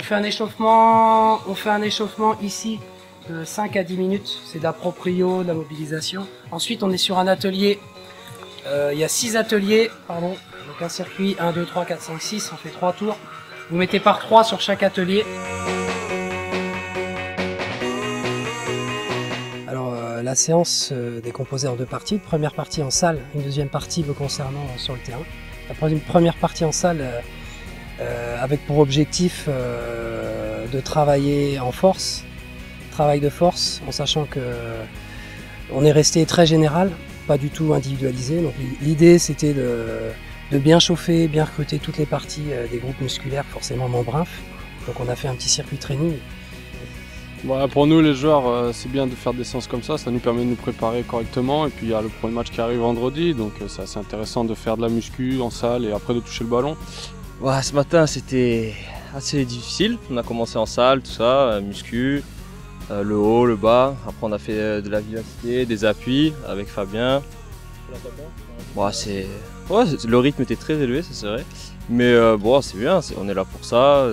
fait un échauffement ici de 5 à 10 minutes. C'est de la proprio, de la mobilisation. Ensuite, on est sur un atelier. Il y a 6 ateliers, pardon. Donc un circuit, 1, 2, 3, 4, 5, 6. On fait 3 tours. Vous mettez par 3 sur chaque atelier. Alors, la séance est décomposée en 2 parties. Une première partie en salle, une deuxième partie me concernant sur le terrain. Une première partie en salle avec pour objectif de travailler en force, travail de force, en sachant que on est resté très général, pas du tout individualisé. Donc l'idée c'était de bien chauffer, bien recruter toutes les parties des groupes musculaires, forcément membres inf. Donc on a fait un petit circuit training. Voilà, pour nous les joueurs, c'est bien de faire des séances comme ça nous permet de nous préparer correctement. Et puis il y a le premier match qui arrive vendredi, donc c'est assez intéressant de faire de la muscu en salle et après de toucher le ballon. Ouais, ce matin c'était assez difficile, on a commencé en salle, tout ça, muscu, le haut, le bas, après on a fait de la vivacité, des appuis avec Fabien. Ouais, le rythme était très élevé, ça c'est vrai, mais bon c'est bien, on est là pour ça.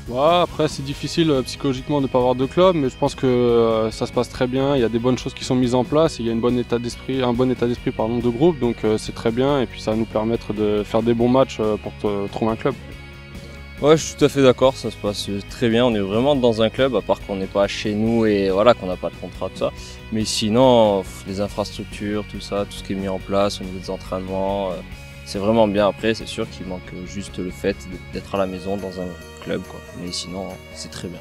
Ouais, après c'est difficile psychologiquement de ne pas avoir de club, mais je pense que ça se passe très bien, il y a des bonnes choses qui sont mises en place, il y a un bon état d'esprit de groupe, donc c'est très bien et puis ça va nous permettre de faire des bons matchs pour trouver un club. Ouais, je suis tout à fait d'accord, ça se passe très bien, on est vraiment dans un club, à part qu'on n'est pas chez nous et voilà, qu'on n'a pas de contrat, tout ça. Mais sinon, les infrastructures, tout ça, tout ce qui est mis en place au niveau des entraînements, c'est vraiment bien. Après, c'est sûr qu'il manque juste le fait d'être à la maison dans un club, quoi. Mais sinon, c'est très bien.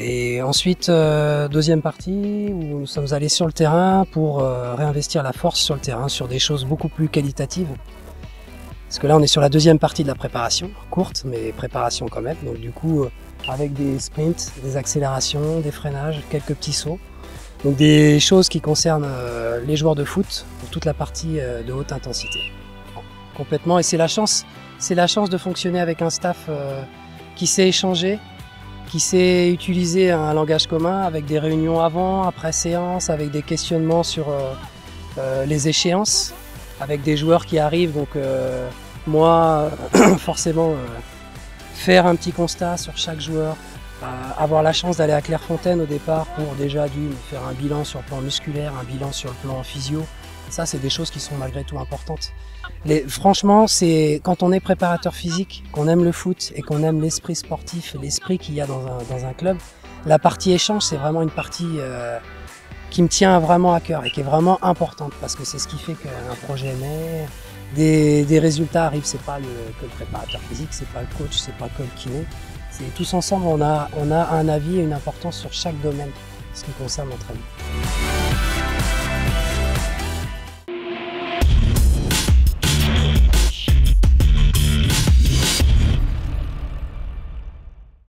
Et ensuite, deuxième partie, où nous sommes allés sur le terrain pour réinvestir la force sur le terrain, sur des choses beaucoup plus qualitatives. Parce que là, on est sur la deuxième partie de la préparation, courte, mais préparation quand même. Donc du coup, avec des sprints, des accélérations, des freinages, quelques petits sauts. Donc des choses qui concernent les joueurs de foot pour toute la partie de haute intensité. Complètement, et c'est la chance de fonctionner avec un staff qui sait échanger, qui sait utiliser un langage commun avec des réunions avant, après séance, avec des questionnements sur les échéances, avec des joueurs qui arrivent. Donc moi, forcément, faire un petit constat sur chaque joueur, avoir la chance d'aller à Clairefontaine au départ pour déjà faire un bilan sur le plan musculaire, un bilan sur le plan physio. Ça, c'est des choses qui sont malgré tout importantes. Franchement, c'est quand on est préparateur physique, qu'on aime le foot et qu'on aime l'esprit sportif, l'esprit qu'il y a dans un club, la partie échange, c'est vraiment une partie qui me tient vraiment à cœur et qui est vraiment importante parce que c'est ce qui fait qu'un projet naît, des résultats arrivent. C'est pas que le préparateur physique, c'est pas le coach, c'est pas que le kiné. C'est tous ensemble, on a un avis et une importance sur chaque domaine, ce qui concerne l'entraînement.